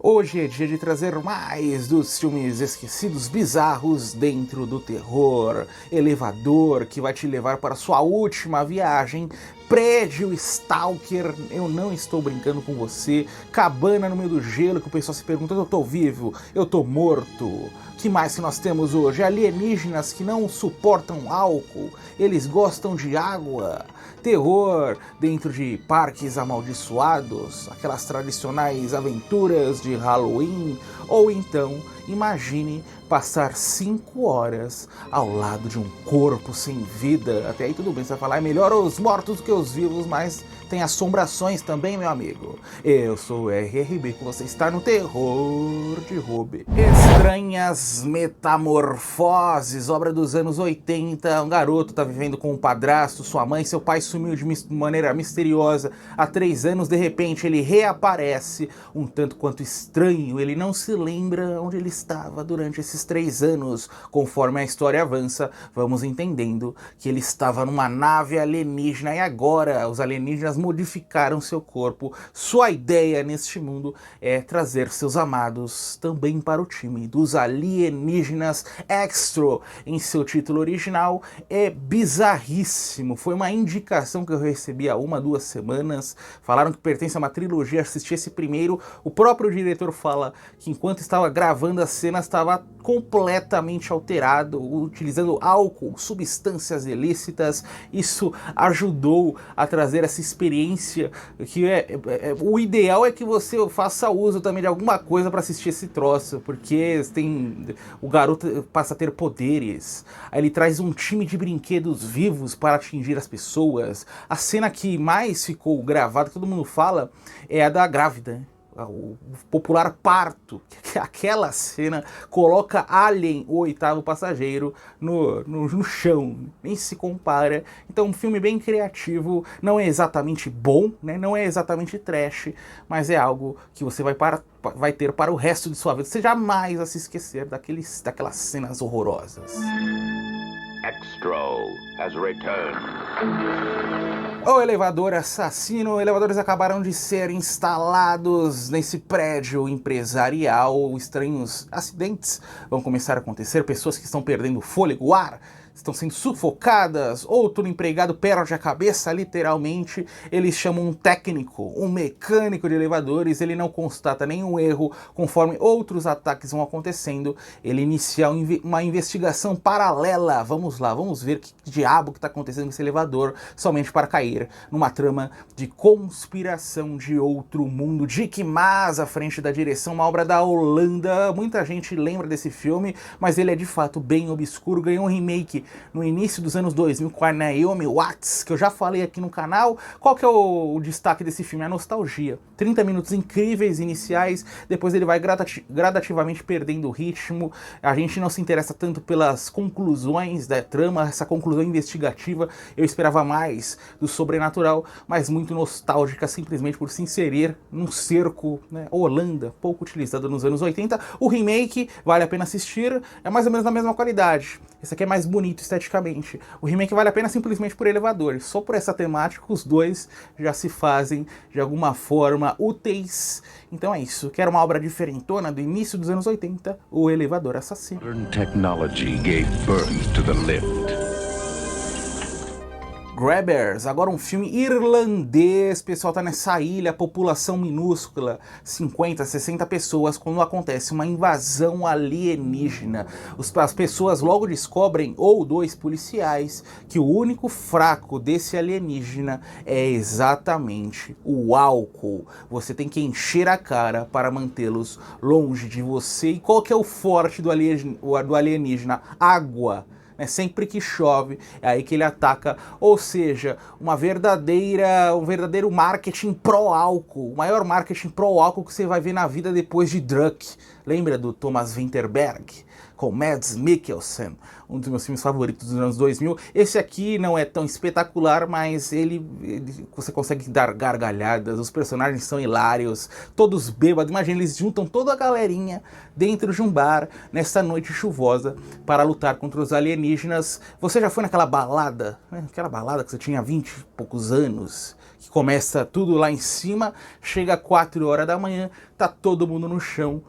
Hoje é dia de trazer mais dos filmes esquecidos bizarros dentro do terror. Elevador que vai te levar para sua última viagem. Prédio Stalker, eu não estou brincando com você. Cabana no meio do gelo que o pessoal se pergunta, eu tô vivo, eu tô morto. Que mais que nós temos hoje? Alienígenas que não suportam álcool, eles gostam de água. Terror dentro de parques amaldiçoados, aquelas tradicionais aventuras de Halloween. Ou então, imagine passar 5 horas ao lado de um corpo sem vida. Até aí tudo bem, você vai falar, é melhor os mortos do que os vivos, mas tem assombrações também, meu amigo. Eu sou o RRB, que você está no Terror de Ruby. Estranhas Metamorfoses, obra dos anos 80. Um garoto está vivendo com um padrasto, sua mãe, seu pai sumiu de maneira misteriosa há 3 anos. De repente ele reaparece, um tanto quanto estranho. Ele não se lembra onde ele estava durante esses 3 anos. Conforme a história avança, vamos entendendo que ele estava numa nave alienígena e agora os alienígenas modificaram seu corpo. Sua ideia neste mundo é trazer seus amados também para o time dos alienígenas. Extra, em seu título original, é bizarríssimo. Foi uma indicação que eu recebi há 1-2 semanas. Falaram que pertence a uma trilogia, assisti esse primeiro. O próprio diretor fala que enquanto estava gravando as cenas estava completamente alterado, utilizando álcool, substâncias ilícitas. Isso ajudou a trazer essa experiência que o ideal é que você faça uso também de alguma coisa para assistir esse troço, porque o garoto passa a ter poderes. Aí ele traz um time de brinquedos vivos para atingir as pessoas. A cena que mais ficou gravada, que todo mundo fala, é a da grávida. O popular parto. Aquela cena coloca Alien, o oitavo passageiro, no chão. Nem se compara. Então um filme bem criativo. Não é exatamente bom, né? Não é exatamente trash, mas é algo que você vai ter para o resto de sua vida. Você jamais vai se esquecer daquelas cenas horrorosas. Extra has returned. O elevador assassino. Elevadores acabaram de ser instalados nesse prédio empresarial. Estranhos acidentes vão começar a acontecer. Pessoas que estão perdendo o fôlego, o ar, estão sendo sufocadas. Outro empregado perde a cabeça, literalmente. Eles chamam um técnico, um mecânico de elevadores. Ele não constata nenhum erro. Conforme outros ataques vão acontecendo, ele inicia uma investigação paralela. Vamos lá, vamos ver que diabo que está acontecendo nesse elevador, somente para cair numa trama de conspiração de outro mundo. Dick Maas à frente da direção, uma obra da Holanda. Muita gente lembra desse filme, mas ele é de fato bem obscuro. Ganhou um remake no início dos anos 2000 com a Naomi Watts, que eu já falei aqui no canal. Qual que é o destaque desse filme? A nostalgia. 30 minutos incríveis iniciais, depois ele vai gradativamente perdendo o ritmo. A gente não se interessa tanto pelas conclusões da trama, essa conclusão investigativa. Eu esperava mais do sobrenatural, mas muito nostálgica, simplesmente por se inserir num cerco, né, Holanda, pouco utilizado nos anos 80. O remake vale a pena assistir, é mais ou menos na mesma qualidade. Esse aqui é mais bonito esteticamente. O remake vale a pena simplesmente por elevadores. Só por essa temática, os dois já se fazem de alguma forma úteis. Então é isso. Quero uma obra diferentona do início dos anos 80, O Elevador Assassino. Modern technology gave birth to the lift. Grabbers, agora um filme irlandês. O pessoal tá nessa ilha, população minúscula, 50, 60 pessoas, quando acontece uma invasão alienígena. As pessoas logo descobrem, ou 2 policiais, que o único fraco desse alienígena é exatamente o álcool. Você tem que encher a cara para mantê-los longe de você. E qual que é o forte do alienígena? Água. Sempre que chove, é aí que ele ataca, ou seja, um verdadeiro marketing pró-álcool, o maior marketing pró-álcool que você vai ver na vida depois de Druck. Lembra do Thomas Vinterberg? Com Mads Mikkelsen, um dos meus filmes favoritos dos anos 2000. Esse aqui não é tão espetacular, mas você consegue dar gargalhadas, os personagens são hilários, todos bêbados. Imagina, eles juntam toda a galerinha dentro de um bar, nessa noite chuvosa, para lutar contra os alienígenas. Você já foi naquela balada, né? Aquela balada que você tinha 20 e poucos anos, que Começa tudo lá em cima, chega 4 horas da manhã, tá todo mundo no chão,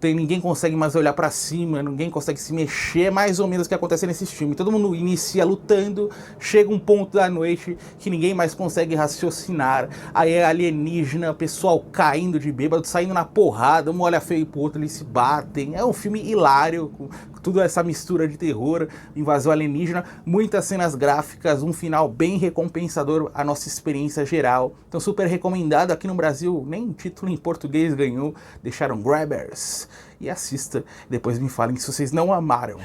ninguém consegue mais olhar pra cima, ninguém consegue se mexer, é mais ou menos o que acontece nesse filme. Todo mundo inicia lutando, chega um ponto da noite que ninguém mais consegue raciocinar, aí é alienígena, pessoal caindo de bêbado, saindo na porrada, um olha feio pro outro, eles se batem. É um filme hilário, com tudo essa mistura de terror, invasão alienígena, muitas cenas gráficas, um final bem recompensador à nossa experiência geral. Então super recomendado. Aqui no Brasil nem título em português ganhou, deixaram Grabbers. E assista, depois me falem se vocês não amaram.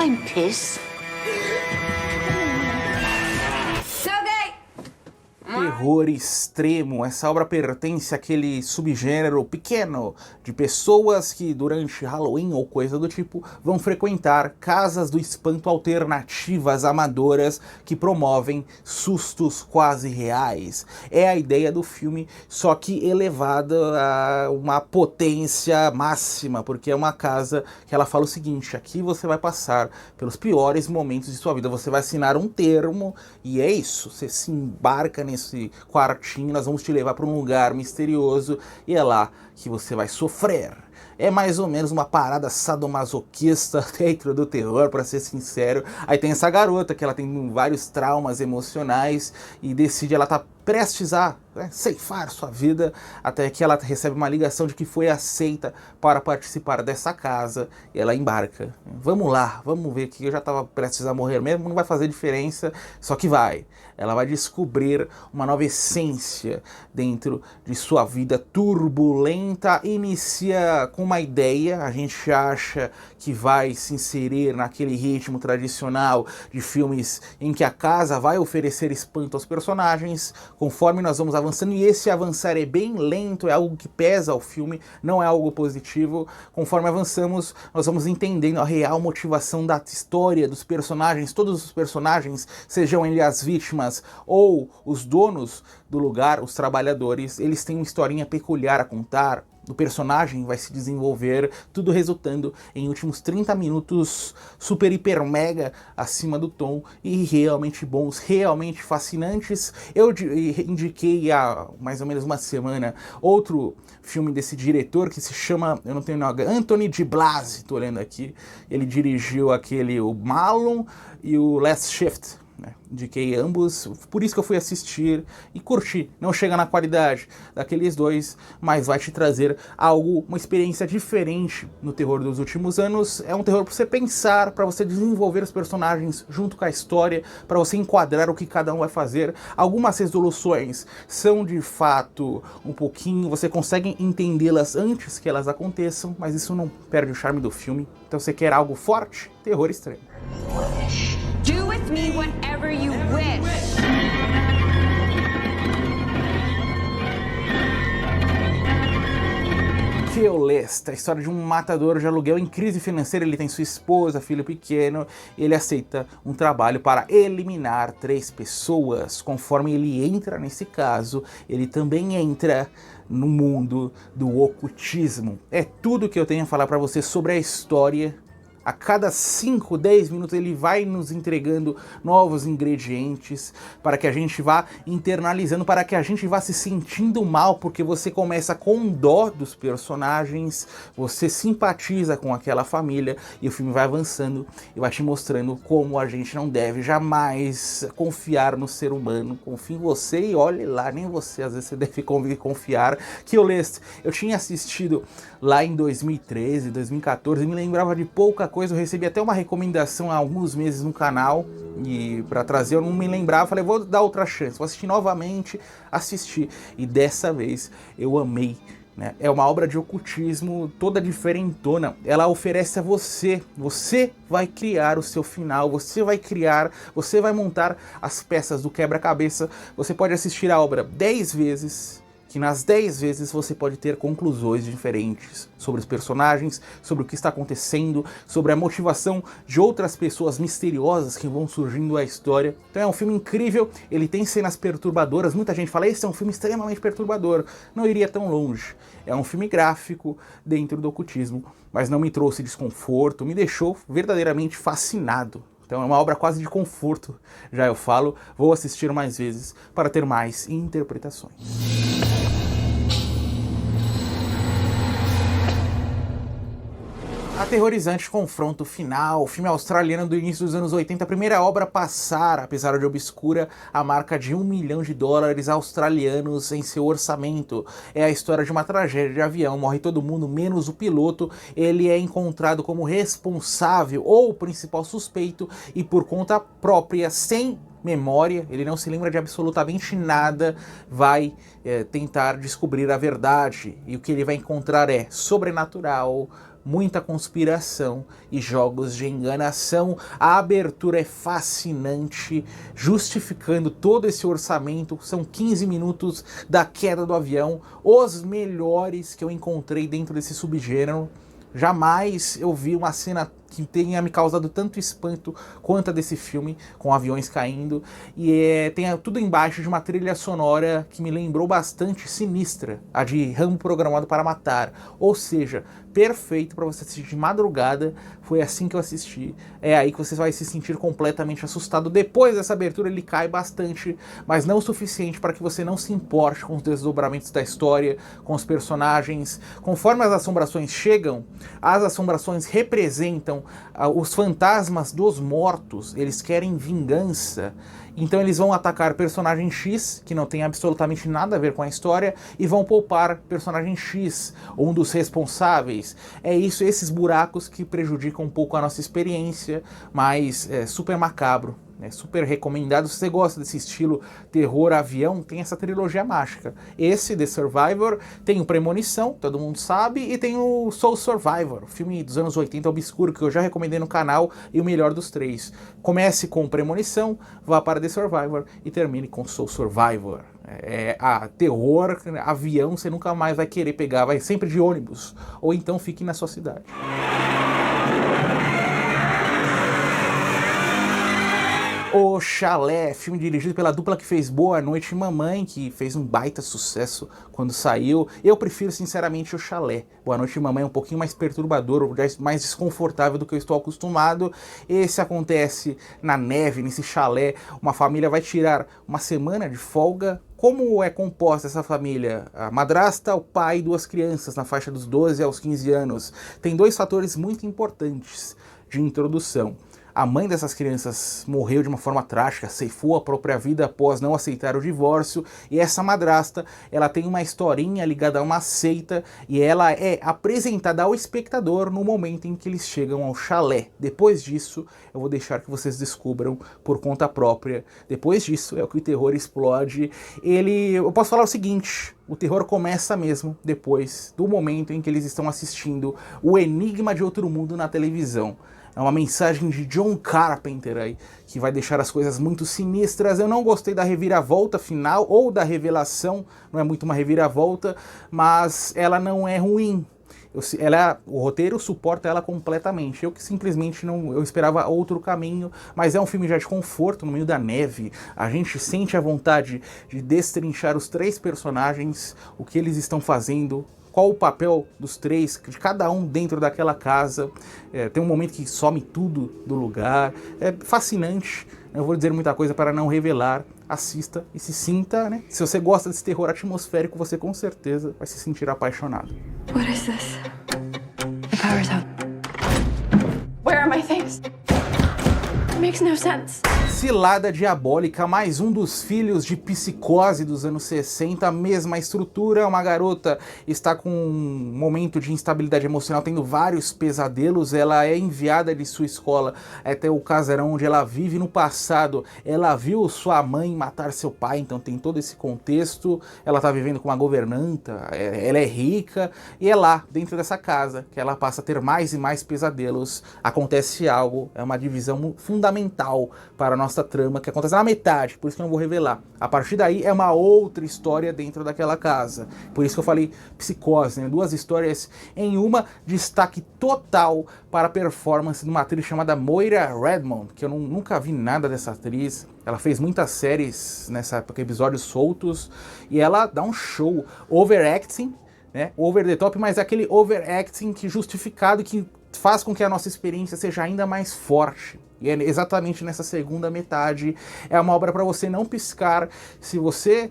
I'm pissed. Terror extremo. Essa obra pertence àquele subgênero pequeno de pessoas que durante Halloween ou coisa do tipo vão frequentar casas do espanto alternativas amadoras que promovem sustos quase reais. É a ideia do filme, só que elevada a uma potência máxima, porque é uma casa que ela fala o seguinte: aqui você vai passar pelos piores momentos de sua vida, você vai assinar um termo e é isso, você se embarca nesse quartinho, nós vamos te levar para um lugar misterioso e é lá que você vai sofrer. É mais ou menos uma parada sadomasoquista dentro do terror, para ser sincero. Aí tem essa garota que ela tem vários traumas emocionais e decide, ela tá prestes a ceifar sua vida, até que ela recebe uma ligação de que foi aceita para participar dessa casa e ela embarca. Vamos lá, vamos ver, que eu já estava prestes a morrer mesmo, não vai fazer diferença, só que vai. Ela vai descobrir uma nova essência dentro de sua vida turbulenta. Inicia com uma ideia, a gente acha que vai se inserir naquele ritmo tradicional de filmes em que a casa vai oferecer espanto aos personagens. Conforme nós vamos avançando, e esse avançar é bem lento, é algo que pesa ao filme, não é algo positivo. Conforme avançamos, nós vamos entendendo a real motivação da história dos personagens. Todos os personagens, sejam eles as vítimas ou os donos do lugar, os trabalhadores, eles têm uma historinha peculiar a contar. O personagem vai se desenvolver, tudo resultando em últimos 30 minutos super, hiper, mega acima do tom e realmente bons, realmente fascinantes. Eu indiquei há mais ou menos uma semana outro filme desse diretor que se chama, eu não tenho nada, Anthony Di Blasi, tô olhando aqui. Ele dirigiu aquele, o Malum e o Last Shift. Indiquei ambos, por isso que eu fui assistir e curti. Não chega na qualidade daqueles dois, mas vai te trazer algo, uma experiência diferente no terror dos últimos anos. É um terror para você pensar, para você desenvolver os personagens junto com a história, para você enquadrar o que cada um vai fazer. Algumas resoluções são de fato um pouquinho, você consegue entendê-las antes que elas aconteçam, mas isso não perde o charme do filme. Então você quer algo forte? Terror extremo. Do with me whatever you wish. Keylist, a história de um matador de aluguel em crise financeira. Ele tem sua esposa, filho pequeno, e ele aceita um trabalho para eliminar 3 pessoas. Conforme ele entra nesse caso, ele também entra no mundo do ocultismo. É tudo que eu tenho a falar para você sobre a história. A cada 5, 10 minutos ele vai nos entregando novos ingredientes para que a gente vá internalizando, para que a gente vá se sentindo mal, porque você começa com dó dos personagens, você simpatiza com aquela família e o filme vai avançando e vai te mostrando como a gente não deve jamais confiar no ser humano. Confie em você e olhe lá, nem você às vezes você deve confiar. Keylist, eu tinha assistido lá em 2013, 2014 e me lembrava de pouca coisa. Eu recebi até uma recomendação há alguns meses no canal e para trazer eu não me lembrava, falei, vou dar outra chance, vou assistir novamente, assisti e dessa vez eu amei. É uma obra de ocultismo toda diferentona, ela oferece a você, você vai criar o seu final, você vai montar as peças do quebra-cabeça. Você pode assistir a obra 10 vezes, que nas 10 vezes você pode ter conclusões diferentes sobre os personagens, sobre o que está acontecendo, sobre a motivação de outras pessoas misteriosas que vão surgindo à história. Então é um filme incrível, ele tem cenas perturbadoras, muita gente fala, esse é um filme extremamente perturbador, não iria tão longe. É um filme gráfico dentro do ocultismo, mas não me trouxe desconforto, me deixou verdadeiramente fascinado. Então é uma obra quase de conforto, já eu falo, vou assistir mais vezes para ter mais interpretações. Aterrorizante confronto final, filme australiano do início dos anos 80, a primeira obra a passar, apesar de obscura, a marca de $1 milhão australianos em seu orçamento. É a história de uma tragédia de avião, morre todo mundo, menos o piloto. Ele é encontrado como responsável ou principal suspeito e por conta própria, sem memória, ele não se lembra de absolutamente nada, vai tentar descobrir a verdade. E o que ele vai encontrar é sobrenatural, muita conspiração e jogos de enganação. A abertura é fascinante, justificando todo esse orçamento. São 15 minutos da queda do avião, os melhores que eu encontrei dentro desse subgênero. Jamais eu vi uma cena que tenha me causado tanto espanto quanto a desse filme, com aviões caindo, e tem tudo embaixo de uma trilha sonora que me lembrou bastante Sinistra, a de Rambo Programado para Matar, ou seja, perfeito para você assistir de madrugada. Foi assim que eu assisti, é aí que você vai se sentir completamente assustado. Depois dessa abertura ele cai bastante, mas não o suficiente para que você não se importe com os desdobramentos da história, com os personagens. Conforme as assombrações chegam, as assombrações representam os fantasmas dos mortos, eles querem vingança. Então eles vão atacar personagem X, que não tem absolutamente nada a ver com a história, e vão poupar personagem X, um dos responsáveis. É isso, esses buracos que prejudicam um pouco a nossa experiência, mas é super macabro. É super recomendado. Se você gosta desse estilo terror avião, tem essa trilogia mágica. Esse, The Survivor, tem o Premonição, todo mundo sabe, e tem o Soul Survivor, o filme dos anos 80 obscuro, que eu já recomendei no canal, e o melhor dos três. Comece com Premonição, vá para The Survivor e termine com Soul Survivor. Terror, avião, você nunca mais vai querer pegar, vai sempre de ônibus, ou então fique na sua cidade. O Chalé, filme dirigido pela dupla que fez Boa Noite Mamãe, que fez um baita sucesso quando saiu. Eu prefiro sinceramente o Chalé. Boa Noite Mamãe é um pouquinho mais perturbador, mais desconfortável do que eu estou acostumado. Esse acontece na neve, nesse chalé. Uma família vai tirar uma semana de folga. Como é composta essa família? A madrasta, o pai e duas crianças na faixa dos 12 aos 15 anos. Tem dois fatores muito importantes de introdução. A mãe dessas crianças morreu de uma forma trágica, ceifou a própria vida após não aceitar o divórcio, e essa madrasta, ela tem uma historinha ligada a uma seita, e ela é apresentada ao espectador no momento em que eles chegam ao chalé. Depois disso, eu vou deixar que vocês descubram por conta própria. Depois disso, é o que o terror explode. Eu posso falar o seguinte: o terror começa mesmo depois do momento em que eles estão assistindo O Enigma de Outro Mundo na televisão. É uma mensagem de John Carpenter aí, que vai deixar as coisas muito sinistras. Eu não gostei da reviravolta final, ou da revelação, não é muito uma reviravolta, mas ela não é ruim. O roteiro suporta ela completamente. Eu que simplesmente eu esperava outro caminho, mas é um filme já de conforto no meio da neve. A gente sente a vontade de destrinchar os três personagens, o que eles estão fazendo, qual o papel dos três, de cada um dentro daquela casa. Tem um momento que some tudo do lugar. É fascinante. Eu vou dizer muita coisa para não revelar. Assista e se sinta, né? Se você gosta desse terror atmosférico, você com certeza vai se sentir apaixonado. What is this? The power's out. Where are my things? It makes no sense. Cilada Diabólica, mais um dos filhos de Psicose dos anos 60, a mesma estrutura. Uma garota está com um momento de instabilidade emocional, tendo vários pesadelos. Ela é enviada de sua escola até o casarão onde ela vive. No passado, ela viu sua mãe matar seu pai, então tem todo esse contexto. Ela está vivendo com uma governanta, ela é rica, e é lá, dentro dessa casa, que ela passa a ter mais e mais pesadelos. Acontece algo, é uma divisão fundamental para a nossa trama, que acontece na metade, por isso que eu não vou revelar. A partir daí é uma outra história dentro daquela casa. Por isso que eu falei Psicose, né? Duas histórias em uma. Destaque total para a performance de uma atriz chamada Moira Redmond, que eu nunca vi nada dessa atriz. Ela fez muitas séries nessa época, episódios soltos, e ela dá um show. Overacting, né? Over the top, mas é aquele overacting que justificado, que faz com que a nossa experiência seja ainda mais forte. E é exatamente nessa segunda metade. É uma obra para você não piscar. Se você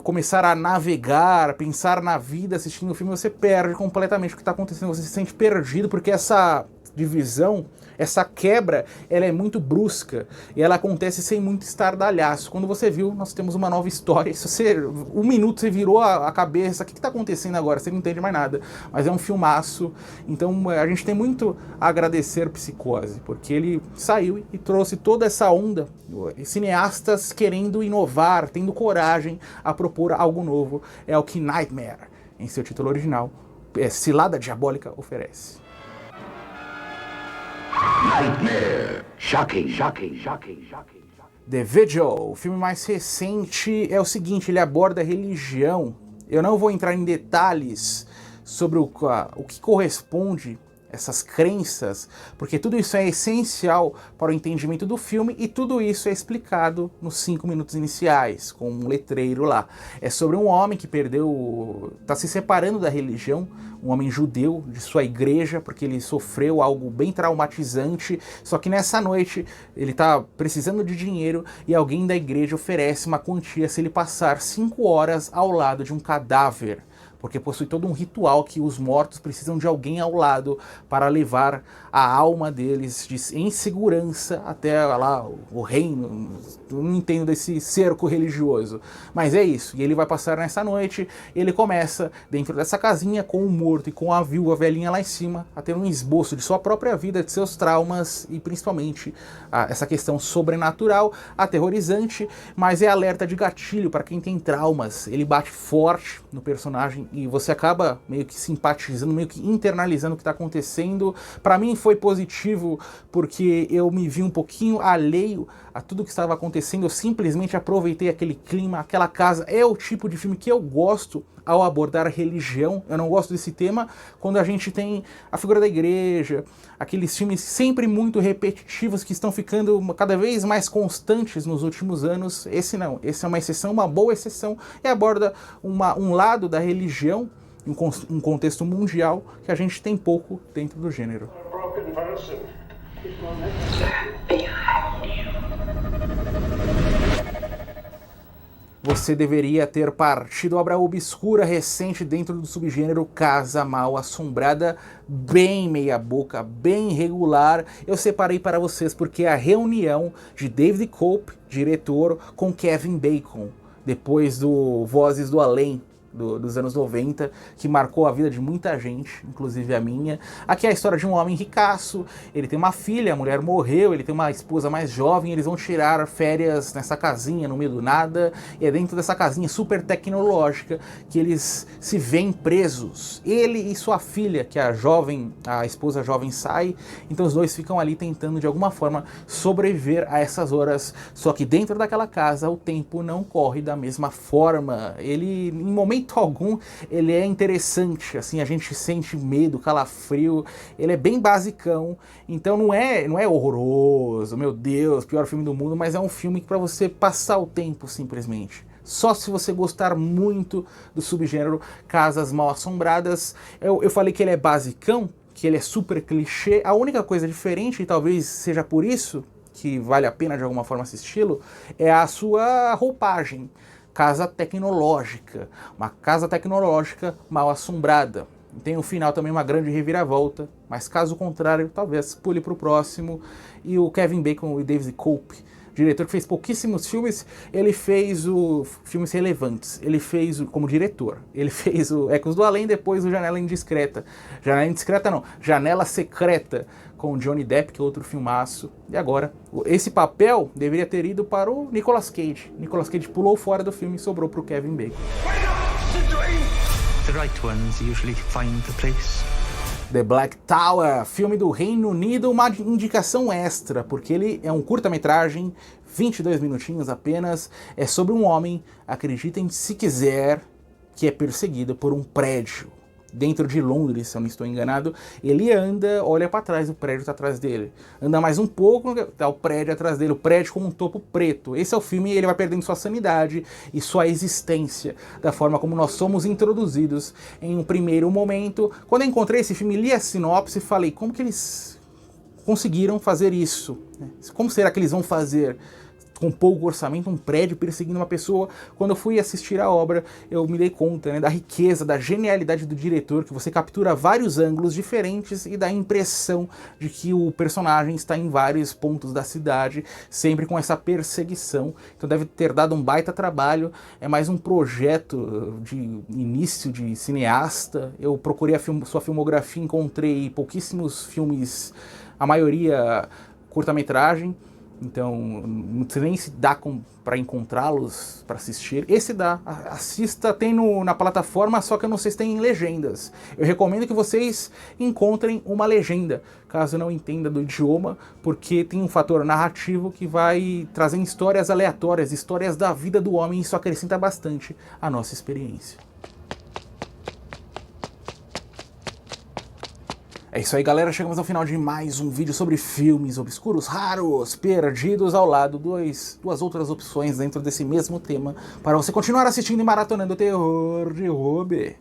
começar a navegar, pensar na vida assistindo o filme, você perde completamente o que está acontecendo. Você se sente perdido, porque essa divisão, essa quebra, ela é muito brusca e ela acontece sem muito estardalhaço. Quando você viu, nós temos uma nova história. Se você, um minuto você virou a cabeça, o que está acontecendo agora? Você não entende mais nada, mas é um filmaço. Então a gente tem muito a agradecer Psicose, porque ele saiu e trouxe toda essa onda, cineastas querendo inovar, tendo coragem a propor algo novo. É o que Nightmare, em seu título original, Cilada Diabólica, oferece. Nightmare. Shocking, shocking, shocking, shocking. The Vigil, o filme mais recente, é o seguinte, ele aborda a religião. Eu não vou entrar em detalhes sobre o que corresponde essas crenças, porque tudo isso é essencial para o entendimento do filme e tudo isso é explicado nos 5 minutos iniciais, com um letreiro lá. É sobre um homem que está se separando da religião, um homem judeu de sua igreja, porque ele sofreu algo bem traumatizante, só que nessa noite ele está precisando de dinheiro e alguém da igreja oferece uma quantia se ele passar 5 horas ao lado de um cadáver, porque possui todo um ritual que os mortos precisam de alguém ao lado para levar a alma deles em segurança até lá o reino. Eu não entendo desse cerco religioso, mas é isso. E ele vai passar nessa noite, ele começa dentro dessa casinha com o morto e com a viúva velhinha lá em cima, a ter um esboço de sua própria vida, de seus traumas e principalmente essa questão sobrenatural, aterrorizante, mas é alerta de gatilho para quem tem traumas. Ele bate forte no personagem e você acaba meio que simpatizando, meio que internalizando o que está acontecendo. Para mim foi positivo porque eu me vi um pouquinho alheio a tudo que estava acontecendo, eu simplesmente aproveitei aquele clima, aquela casa. É o tipo de filme que eu gosto ao abordar a religião. Eu não gosto desse tema quando a gente tem a figura da igreja, aqueles filmes sempre muito repetitivos que estão ficando cada vez mais constantes nos últimos anos. Esse não, esse é uma exceção, uma boa exceção, e aborda um lado da religião, um contexto mundial, que a gente tem pouco dentro do gênero. Você deveria ter partido obra obscura recente dentro do subgênero Casa Mal Assombrada, bem meia boca, bem regular. Eu separei para vocês porque é a reunião de David Cope, diretor, com Kevin Bacon, depois do Vozes do Além, dos anos 90, que marcou a vida de muita gente, inclusive a minha. Aqui é a história de um homem ricaço, ele tem uma filha, a mulher morreu, ele tem uma esposa mais jovem, eles vão tirar férias nessa casinha no meio do nada, e é dentro dessa casinha super tecnológica que eles se veem presos. Ele e sua filha, que a esposa jovem sai, então os dois ficam ali tentando de alguma forma sobreviver a essas horas, só que dentro daquela casa o tempo não corre da mesma forma. Ele, em momento algum, ele é interessante, assim, a gente sente medo, calafrio, ele é bem basicão, então não é horroroso, meu Deus, pior filme do mundo, mas é um filme para você passar o tempo, simplesmente. Só se você gostar muito do subgênero Casas Mal Assombradas. Eu falei que ele é basicão, que ele é super clichê, a única coisa diferente, e talvez seja por isso que vale a pena de alguma forma assisti-lo, é a sua roupagem. Casa tecnológica, uma casa tecnológica mal assombrada. Tem no final também uma grande reviravolta, mas caso contrário, talvez pule para o próximo. E o Kevin Bacon e David Cope, diretor que fez pouquíssimos filmes, ele fez filmes relevantes. Ele fez como diretor, ele fez o Ecos do Além, depois o Janela Indiscreta. Janela Indiscreta não, Janela Secreta, com Johnny Depp, que é outro filmaço. E agora, esse papel deveria ter ido para o Nicolas Cage. Nicolas Cage pulou fora do filme e sobrou para o Kevin Bacon. The right ones usually find the place. The Black Tower, filme do Reino Unido, uma indicação extra, porque ele é um curta-metragem, 22 minutinhos apenas, é sobre um homem, acreditem se quiser, que é perseguido por um prédio. Dentro de Londres, se eu não estou enganado, ele anda, olha para trás, o prédio está atrás dele. Anda mais um pouco, tá o prédio atrás dele, o prédio com um topo preto. Esse é o filme, ele vai perdendo sua sanidade e sua existência, da forma como nós somos introduzidos em um primeiro momento. Quando eu encontrei esse filme, li a sinopse e falei, como que eles conseguiram fazer isso, né? Como será que eles vão fazer com pouco orçamento um prédio perseguindo uma pessoa? Quando eu fui assistir a obra, eu me dei conta, né, da riqueza, da genialidade do diretor, que você captura vários ângulos diferentes e dá a impressão de que o personagem está em vários pontos da cidade, sempre com essa perseguição. Então deve ter dado um baita trabalho. É mais um projeto de início de cineasta. Eu procurei sua filmografia, encontrei pouquíssimos filmes, a maioria curta-metragem. Então, não sei nem se dá para encontrá-los, para assistir. Esse dá, assista, tem na plataforma, só que eu não sei se tem em legendas. Eu recomendo que vocês encontrem uma legenda, caso não entenda do idioma, porque tem um fator narrativo que vai trazendo histórias aleatórias, histórias da vida do homem, e isso acrescenta bastante a nossa experiência. É isso aí, galera, chegamos ao final de mais um vídeo sobre filmes obscuros, raros, perdidos, ao lado duas outras opções dentro desse mesmo tema, para você continuar assistindo e maratonando o terror de Ruby.